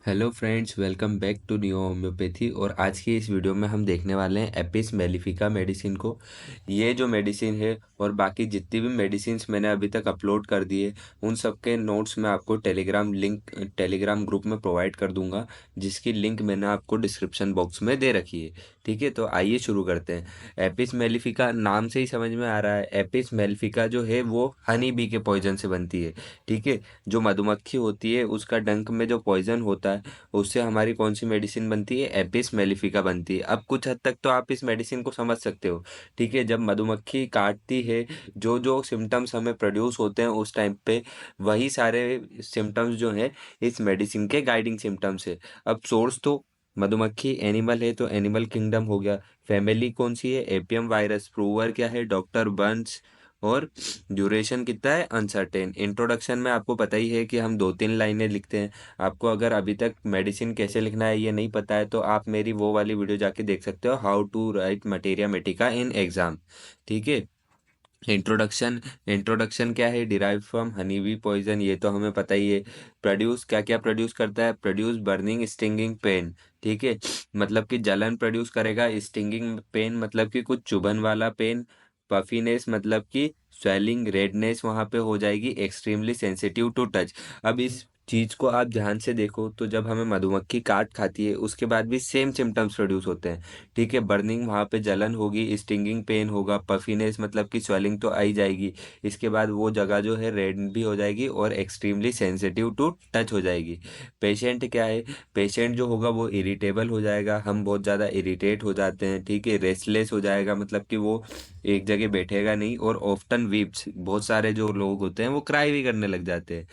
Hello friends, welcome back to new homeopathy. और आज की इस वीडियो में हम देखने वाले हैं एपिस मेलिफिका मेडिसिन को। ये जो मेडिसिन है और बाकी जितनी भी मेडिसिन्स मैंने अभी तक अपलोड कर दी है उन सब के नोट्स मैं आपको टेलीग्राम ग्रुप में प्रोवाइड कर दूंगा, जिसकी लिंक मैंने आपको डिस्क्रिप्शन बॉक्स में दे रखी है। ठीक है, तो आइए शुरू करते हैं। एपिस मेलिफिका नाम से ही समझ में आ रहा है, एपिस मेलिफिका जो है वो हनी बी के पॉइजन से बनती है। ठीक है, जो मधुमक्खी होती है उसका डंक में जो पॉइजन होता है उससे हमारी कौन सी मेडिसिन बनती है, एपिस मेलिफिका बनती है। अब कुछ हद तक तो आप इस मेडिसिन को समझ सकते हो। ठीक है, जब मधुमक्खी काटती है, जो जो सिम्टम्स हमें प्रोड्यूस होते हैं उस टाइम पे, वही सारे सिम्टम्स जो हैं इस मेडिसिन के गाइडिंग सिम्टम्स है। अब सोर्स तो मधुमक्खी एनिमल है तो एनिमल किंगडम हो गया। फैमिली कौन सी है, एपियम वायरस। प्रूवर क्या है, डॉक्टर बर्न्स। और ड्यूरेशन कितना है, अनसर्टेन। इंट्रोडक्शन में आपको पता ही है कि हम 2-3 लाइनें लिखते हैं। आपको अगर अभी तक मेडिसिन कैसे लिखना है ये नहीं पता है तो आप मेरी वो वाली वीडियो जाके देख सकते हो, how to write materia medica in exam. ठीक है। इंट्रोडक्शन, इंट्रोडक्शन क्या है, derive from honey bee poison, ये तो हमें पता ही है। प्रोड्यूस क्या क्या प्रोड्यूस करता है, प्रोड्यूस बर्निंग स्टिंगिंग पेन। ठीक है, मतलब कि जलन प्रोड्यूस करेगा। स्टिंगिंग पेन मतलब कि कुछ चुभन वाला पेन। पफीनेस मतलब कि स्वेलिंग रेडनेस वहाँ पे हो जाएगी। Extremely sensitive to touch. अब इस चीज को आप ध्यान से देखो तो जब हमें मधुमक्खी काट खाती है उसके बाद भी सेम सिम्टम्स प्रोड्यूस होते हैं। ठीक है, बर्निंग वहाँ पे जलन होगी, स्टिंगिंग पेन होगा, पफीनेस मतलब कि स्वेलिंग तो आई जाएगी। इसके बाद वो जगह जो है रेड भी हो जाएगी और एक्सट्रीमली सेंसिटिव टू टच हो जाएगी। पेशेंट क्या है, पेशेंट जो होगा वो इरिटेबल हो जाएगा, हम बहुत ज़्यादा इरिटेट हो जाते हैं। ठीक है, रेस्टलेस हो जाएगा, मतलब कि वो एक जगह बैठेगा नहीं। और ऑफ्टन वीप्स, बहुत सारे जो लोग होते हैं वो क्राई भी करने लग जाते हैं।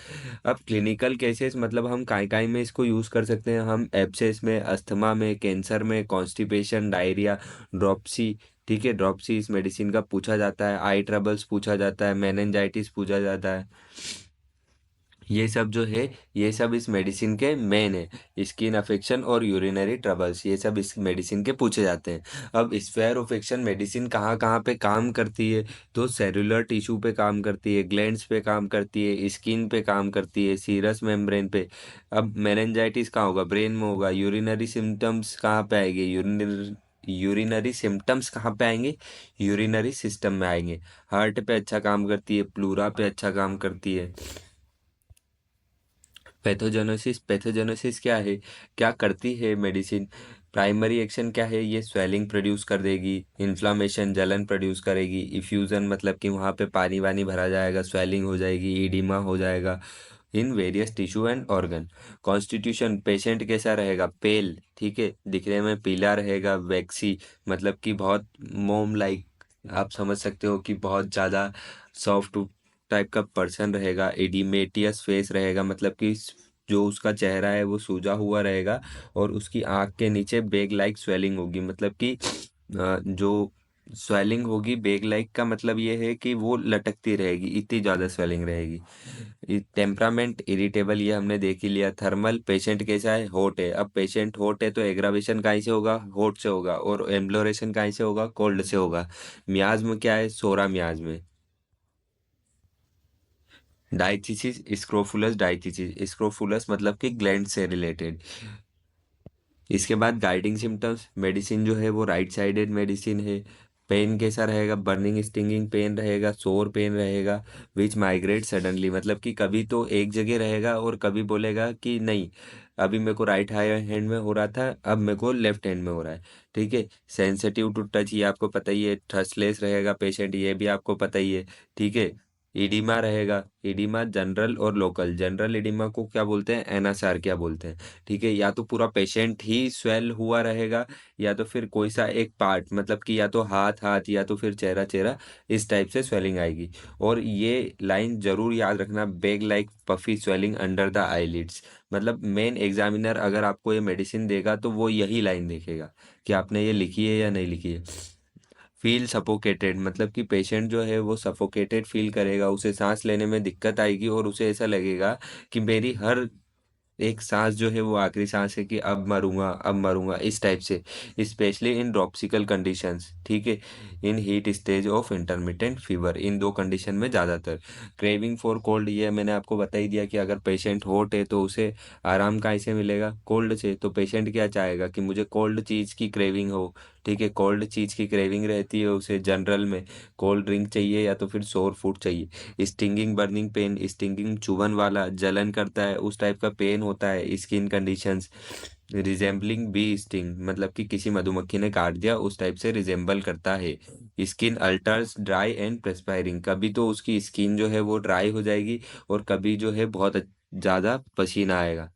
अब क्लिनिकल केसेस मतलब हम काई काई में इसको यूज़ कर सकते हैं, हम एब्सेस में, अस्थमा में, कैंसर में, कॉन्स्टिपेशन, डायरिया, ड्रॉपसी। ठीक है, ड्रॉपसी इस मेडिसिन का पूछा जाता है। आई ट्रबल्स पूछा जाता है, मेनिंजाइटिस पूछा जाता है। ये सब जो है, ये सब इस मेडिसिन के मेन है। स्किन अफेक्शन और यूरिनरी ट्रबल्स, ये सब इस मेडिसिन के पूछे जाते हैं। अब स्फेयर अफेक्शन मेडिसिन कहाँ कहाँ पे काम करती है, तो सेलुलर टिश्यू पे काम करती है, ग्लैंड्स पे काम करती है, स्किन पे काम करती है, सीरस मेम्ब्रेन पे। अब मेनिंजाइटिस कहाँ होगा, ब्रेन में होगा। यूरिनरी सिम्टम्स कहाँ पे आएंगे, यूरिनरी सिम्टम्स कहाँ पे आएंगे, यूरिनरी सिस्टम में आएंगे। हार्ट पे अच्छा काम करती है, प्लूरा पे अच्छा काम करती है। पैथोजेनेसिस, पैथोजेनेसिस क्या है, क्या करती है मेडिसिन। प्राइमरी एक्शन क्या है, ये स्वेलिंग प्रोड्यूस कर देगी, इन्फ्लामेशन जलन प्रोड्यूस करेगी, इफ्यूजन मतलब कि वहाँ पे पानी वानी भरा जाएगा, स्वेलिंग हो जाएगी, इडिमा हो जाएगा in various tissue and organ. Constitution, patient कैसा रहेगा, पेल। ठीक है, दिखने में पीला रहेगा। वैक्सी मतलब कि बहुत मोम लाइक, आप समझ सकते हो कि बहुत ज़्यादा सॉफ्ट टाइप का पर्सन रहेगा। एडिमेटियस फेस रहेगा, मतलब कि जो उसका चेहरा है वो सूजा हुआ रहेगा और उसकी आंख के नीचे बेग लाइक स्वेलिंग होगी, मतलब कि जो स्वेलिंग होगी बेग लाइक का मतलब ये है कि वो लटकती रहेगी, इतनी ज़्यादा स्वेलिंग रहेगी। टेम्परामेंट इरिटेबल, ये हमने देख ही लिया। थर्मल, पेशेंट कैसा है, हॉट है। अब पेशेंट हॉट है तो एग्रावेशन कहीं से होगा, हॉट से होगा। और एम्ब्लोरेशन कहीं से होगा, कोल्ड से होगा। मियाज्म क्या है, सोरा मियाज्म। डाइथिसिस स्क्रोफुलस, डाइथिसिस स्क्रोफुलस मतलब कि ग्लैंड से रिलेटेड। इसके बाद गाइडिंग सिम्टम्स, मेडिसिन जो है वो राइट साइडेड मेडिसिन है। पेन कैसा रहेगा, बर्निंग स्टिंगिंग पेन रहेगा, सोर पेन रहेगा, विच माइग्रेट सडनली, मतलब कि कभी तो एक जगह रहेगा और कभी बोलेगा कि नहीं, अभी मेरे को राइट हैंड में हो रहा था, अब मेरे को लेफ्ट हैंड में हो रहा है। ठीक है, सेंसिटिव टू टच, ये आपको पता ही है। ट्रस्टलेस रहेगा पेशेंट, ये भी आपको पता ही है। ठीक है, इडिमा रहेगा। इडिमा जनरल और लोकल, जनरल इडिमा को क्या बोलते हैं, एनएसआर क्या बोलते हैं। ठीक है, या तो पूरा पेशेंट ही स्वेल हुआ रहेगा, या तो फिर कोई सा एक पार्ट, मतलब कि या तो हाथ हाथ या तो फिर चेहरा चेहरा, इस टाइप से स्वेलिंग आएगी। और ये लाइन जरूर याद रखना, bag like puffy swelling under the eyelids. मतलब मेन एग्जामिनर अगर आपको ये मेडिसिन देगा तो वो यही लाइन देखेगा कि आपने ये लिखी है या नहीं लिखी है। फील सफोकेटेड, मतलब कि पेशेंट जो है वो सफोकेटेड फील करेगा, उसे सांस लेने में दिक्कत आएगी और उसे ऐसा लगेगा कि मेरी हर एक सांस जो है वो आखिरी सांस है कि अब मरूंगा इस टाइप से, स्पेशली इन ड्रॉप्सिकल कंडीशंस, ठीक है, in heat stage of intermittent fever, in दो कंडीशन में ज़्यादातर। क्रेविंग फॉर कोल्ड, ये मैंने आपको बता ही दिया कि अगर पेशेंट हॉट है तो उसे आराम कहाँ से मिलेगा, कोल्ड से। तो पेशेंट क्या चाहेगा कि मुझे कोल्ड चीज़ की क्रेविंग हो, ठीक है, कोल्ड चीज़ की क्रेविंग रहती है उसे जनरल में, कोल्ड ड्रिंक चाहिए या तो फिर सोर फूड चाहिए। स्टिंगिंग बर्निंग पेन, स्टिंगिंग चुभन वाला जलन करता है उस टाइप का पेन होता है। Skin conditions resembling bee sting, मतलब कि किसी मधुमक्खी ने काट दिया उस टाइप से रिजेंबल करता है। स्किन अल्टर्स ड्राई एंड प्रेस्पायरिंग, कभी तो उसकी स्किन जो है वो ड्राई हो जाएगी और कभी जो है बहुत ज़्यादा पसीना आएगा।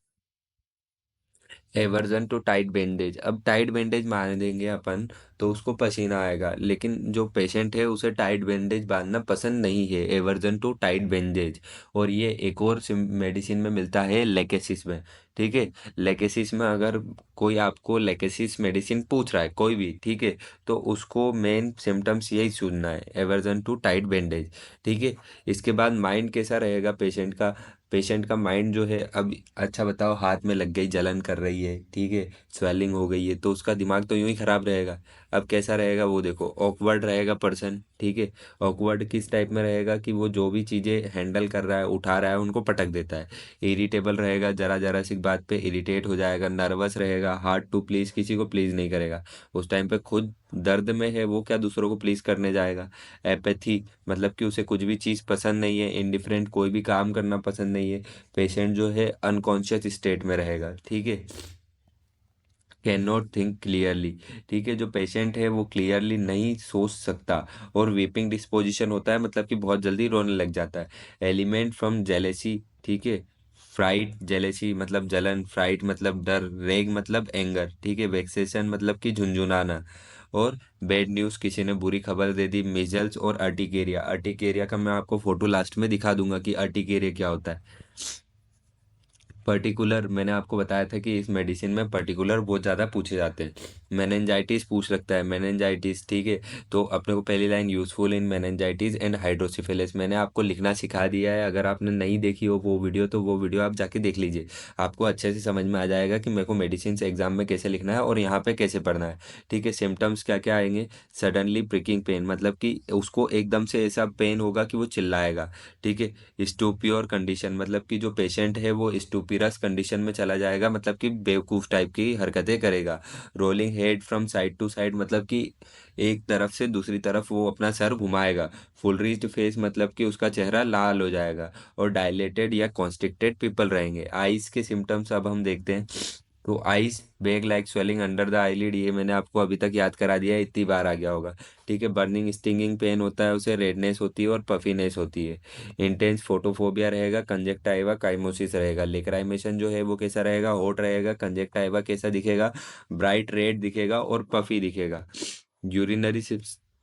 एवर्जन टू टाइट बैंडेज, अब टाइट बैंडेज मान देंगे अपन तो उसको पसीना आएगा, लेकिन जो पेशेंट है उसे टाइट बैंडेज बांधना पसंद नहीं है, एवर्जन टू टाइट बैंडेज। और ये एक और मेडिसिन में मिलता है लेकेसिस में, ठीक है। लेकेसिस में अगर कोई आपको लेकेसिस मेडिसिन पूछ रहा है कोई भी, ठीक है, तो उसको मेन सिम्टम्स यही सुनना है, एवर्जन टू टाइट बैंडेज, ठीक है। इसके बाद माइंड कैसा रहेगा पेशेंट का, पेशेंट का माइंड जो है, अब अच्छा बताओ हाथ में लग गई जलन कर रही है, ठीक है, स्वेलिंग हो गई है, तो उसका दिमाग तो यूं ही खराब रहेगा। अब कैसा रहेगा वो देखो, ऑकवर्ड रहेगा पर्सन, ठीक है। ऑकवर्ड किस टाइप में रहेगा कि वो जो भी चीज़ें हैंडल कर रहा है उठा रहा है उनको पटक देता है। इरिटेबल रहेगा, जरा जरा सी बात पे इरिटेट हो जाएगा, नर्वस रहेगा, हार्ड टू प्लीज़, किसी को प्लीज़ नहीं करेगा उस टाइम पे, खुद दर्द में है वो क्या दूसरों को प्लीज़ करने जाएगा। एपैथी, मतलब कि उसे कुछ भी चीज़ पसंद नहीं है, इंडिफरेंट, कोई भी काम करना पसंद नहीं है। पेशेंट जो है अनकॉन्शियस स्टेट में रहेगा, ठीक है। कैन नॉट थिंक क्लियरली, ठीक है, जो पेशेंट है वो क्लियरली नहीं सोच सकता। और वीपिंग डिस्पोजिशन होता है, मतलब कि बहुत जल्दी रोने लग जाता है। एलिमेंट फ्रॉम जेलेसी, ठीक है, फ्राइट, जेलेसी मतलब जलन, फ्राइट मतलब डर, रेग मतलब एंगर, ठीक है, वेक्सेशन मतलब कि झुंझुनाना। और बैड न्यूज़, किसी ने बुरी खबर दे दी, मिजल्स और अर्टिकेरिया, अर्टिकेरिया का मैं आपको फोटो लास्ट में दिखा दूंगा कि अर्टिकेरिया क्या होता है। पर्टिकुलर मैंने आपको बताया था कि इस मेडिसिन में पर्टिकुलर बहुत ज़्यादा पूछे जाते हैं। मेनेंजाइटिस पूछ सकता है, मेनेंजाइटिस, ठीक है। तो अपने को पहली line, useful in meningitis and hydrocephalus, मैंने आपको लिखना सिखा दिया है, अगर आपने नहीं देखी हो वो वीडियो तो वो वीडियो आप जाके देख लीजिए, आपको अच्छे से समझ में आ जाएगा कि मेरे को मेडिसिन एग्जाम में कैसे लिखना है और यहाँ पे कैसे पढ़ना है, ठीक है। सिम्टम्स क्या क्या आएंगे, सडनली प्रिकिंग पेन, मतलब कि उसको एकदम से ऐसा पेन होगा कि वो चिल्लाएगा, ठीक है। स्टूपियोर कंडीशन, मतलब कि जो पेशेंट है वो स्टूपिरस कंडीशन में चला जाएगा, मतलब कि बेवकूफ़ टाइप की हरकतें करेगा। Rolling head from side to side, मतलब कि एक तरफ से दूसरी तरफ वो अपना सर घुमाएगा। फुल रीच्ड फेस, मतलब कि उसका चेहरा लाल हो जाएगा। और डायलेटेड या कॉन्स्ट्रिक्टेड पिपल रहेंगे। आइज के सिम्टम्स अब हम देखते हैं। तो eyes bag like swelling under the eyelid, ये मैंने आपको अभी तक याद करा दिया है, इतनी बार आ गया होगा, ठीक है। बर्निंग स्टिंगिंग पेन होता है, उसे रेडनेस होती है और पफीनेस होती है। इंटेंस फोटोफोबिया रहेगा, कंजेक्टाइवा काइमोसिस रहेगा। लेक्राइमेशन जो है वो कैसा रहेगा, हॉट रहेगा। कंजेक्टाइवा कैसा दिखेगा, ब्राइट रेड दिखेगा और पफी दिखेगा। यूरिनरी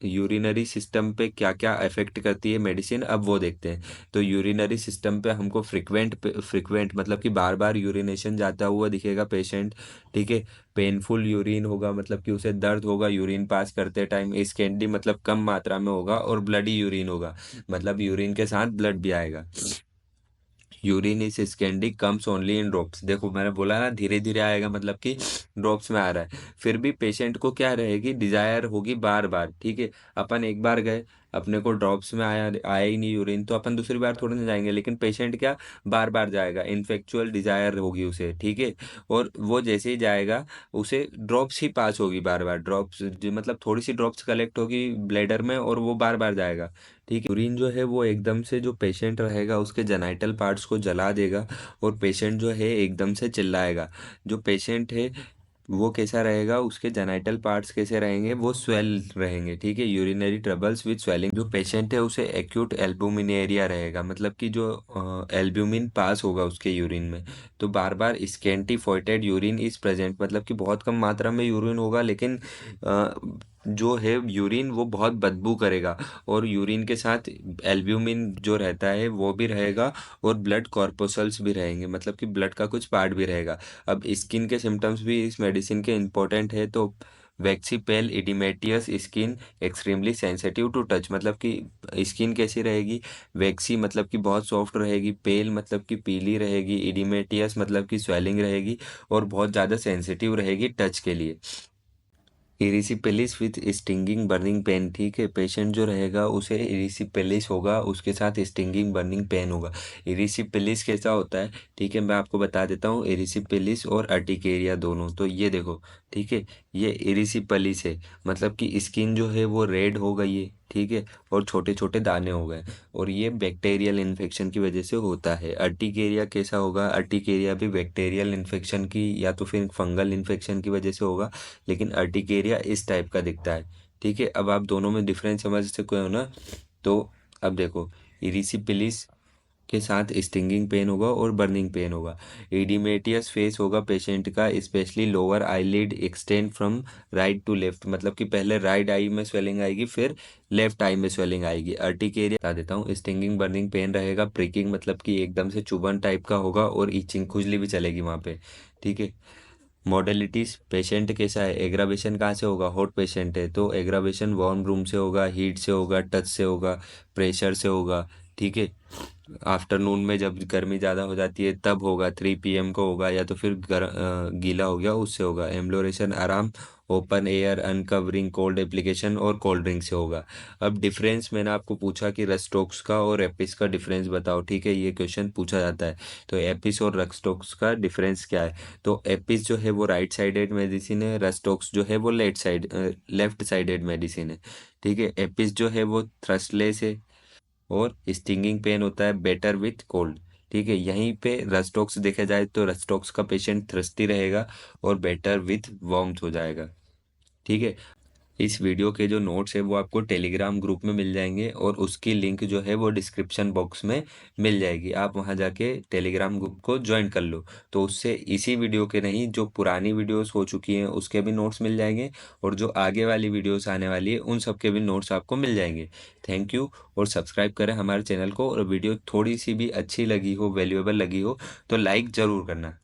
यूरिनरी सिस्टम पे क्या क्या अफेक्ट करती है मेडिसिन, अब वो देखते हैं। तो यूरिनरी सिस्टम पे हमको फ्रिक्वेंट मतलब कि बार बार यूरिनेशन जाता हुआ दिखेगा पेशेंट, ठीक है। पेनफुल यूरिन होगा, मतलब कि उसे दर्द होगा यूरिन पास करते टाइम। स्कैंडी मतलब कम मात्रा में होगा। और ब्लडी यूरिन होगा, मतलब यूरिन के साथ ब्लड भी आएगा। Urine is Scandi comes only in drops, देखो मैंने बोला ना धीरे धीरे आएगा, मतलब कि ड्रॉप्स में आ रहा है। फिर भी पेशेंट को क्या रहेगी, डिजायर होगी बार बार, ठीक है। अपन एक बार गए, अपने को ड्रॉप्स में आया आया ही नहीं यूरिन, तो अपन दूसरी बार थोड़ी ना जाएंगे, लेकिन पेशेंट क्या बार बार जाएगा, इनफेक्चुअल डिजायर होगी उसे, ठीक है। और वो जैसे ही जाएगा उसे ड्रॉप्स ही पास होगी बार बार, ड्रॉप्स मतलब थोड़ी सी ड्रॉप्स कलेक्ट होगी ब्लैडर में और वो बार बार जाएगा, ठीक है। यूरिन जो है वो एकदम से जो पेशेंट रहेगा उसके जेनाइटल पार्ट्स को जला देगा और पेशेंट जो है एकदम से चिल्लाएगा। जो पेशेंट है वो कैसा रहेगा, उसके जेनाइटल पार्ट्स कैसे रहेंगे, वो स्वेल रहेंगे, ठीक है। यूरिनरी ट्रबल्स विद स्वेलिंग, जो पेशेंट है उसे एक्यूट एल्ब्यूमिनेरिया रहेगा, मतलब कि जो एल्ब्यूमिन पास होगा उसके यूरिन में। तो बार बार स्कैंटी फोइटेड यूरिन इज प्रेजेंट, मतलब कि बहुत कम मात्रा में यूरिन होगा, लेकिन जो है यूरिन वो बहुत बदबू करेगा। और यूरिन के साथ एल्ब्यूमिन जो रहता है वो भी रहेगा और ब्लड कॉर्पोसल्स भी रहेंगे, मतलब कि ब्लड का कुछ पार्ट भी रहेगा। अब स्किन के सिम्टम्स भी इस मेडिसिन के इम्पोर्टेंट है, तो waxy pale oedematous skin extremely sensitive to touch, मतलब कि स्किन कैसी रहेगी? वैक्सी मतलब कि बहुत सॉफ्ट रहेगी, पेल मतलब कि पीली रहेगी, इडिमेटियस मतलब कि स्वेलिंग रहेगी, और बहुत ज़्यादा सेंसिटिव रहेगी टच के लिए। इरिसिपेलिस विथ स्टिंगिंग बर्निंग पेन, ठीक है, पेशेंट जो रहेगा उसे इरिसिपेलिस होगा, उसके साथ स्टिंगिंग बर्निंग पेन होगा। इरिसिपेलिस कैसा होता है, ठीक है, मैं आपको बता देता हूँ, इरिसिपेलिस और अर्टिकेरिया दोनों। तो ये देखो, ठीक है, ये इरिसिपेलिस है, मतलब कि स्किन जो है वो रेड हो गई है, ठीक है, और छोटे छोटे दाने हो गए, और ये बैक्टीरियल इन्फेक्शन की वजह से होता है। अर्टिकेरिया कैसा होगा? अर्टिकेरिया भी बैक्टीरियल इन्फेक्शन की या तो फिर फंगल इन्फेक्शन की वजह से होगा, लेकिन अर्टिकेरिया इस टाइप का दिखता है, ठीक है। अब आप दोनों में डिफरेंस समझ सकते हो ना? तो अब देखो, इरिसिपिलिस के साथ स्टिंगिंग पेन होगा और बर्निंग पेन होगा। इडिमेटियस फेस होगा पेशेंट का, specially lower eyelid extend from right to left, मतलब कि पहले राइट आई में स्वेलिंग आएगी, फिर लेफ्ट आई में स्वेलिंग आएगी। अर्टिकेरिया बता देता हूँ, स्टिंगिंग बर्निंग पेन रहेगा, प्रिकिंग मतलब कि एकदम से चुभन टाइप का होगा, और ईचिंग खुजली भी चलेगी वहाँ पे, ठीक है। मॉडलिटीज, पेशेंट कैसा है, एग्रावेशन कहाँ से होगा? हॉट पेशेंट है तो एग्रावेशन वार्म रूम से होगा, हीट से होगा, टच से होगा, प्रेशर से होगा, ठीक है। आफ्टरनून में जब गर्मी ज़्यादा हो जाती है तब होगा, 3 PM को होगा, या तो फिर गीला हो गया उससे होगा। एम्ब्लोरेशन आराम, open air, uncovering, cold application और कोल्ड ड्रिंक से होगा। अब डिफरेंस मैंने आपको पूछा कि रस्टोक्स का और एपिस का डिफरेंस बताओ, ठीक है, ये क्वेश्चन पूछा जाता है। तो एपिस और रस्टोक्स का डिफरेंस क्या है? तो एपिस जो है वो राइट साइडेड मेडिसिन है, रस्टोक्स जो है वो लेफ्ट साइडेड मेडिसिन है, ठीक है। एपिस जो है वो थ्रस्टलेस है, और स्टिंगिंग पेन होता है बेटर विथ कोल्ड, ठीक है। यहीं पे रस्टोक्स देखा जाए तो रस्टोक्स का पेशेंट थ्रस्टी रहेगा और बेटर विथ वार्मथ हो जाएगा, ठीक है। इस वीडियो के जो नोट्स है वो आपको टेलीग्राम ग्रुप में मिल जाएंगे, और उसकी लिंक जो है वो डिस्क्रिप्शन बॉक्स में मिल जाएगी, आप वहां जाके टेलीग्राम ग्रुप को ज्वाइन कर लो। तो उससे इसी वीडियो के नहीं, जो पुरानी वीडियोस हो चुकी हैं उसके भी नोट्स मिल जाएंगे, और जो आगे वाली वीडियोस आने वाली है उन सब के भी नोट्स आपको मिल जाएंगे। थैंक यू, और सब्सक्राइब करें हमारे चैनल को, और वीडियो थोड़ी सी भी अच्छी लगी हो, वैल्यूएबल लगी हो, तो लाइक ज़रूर करना।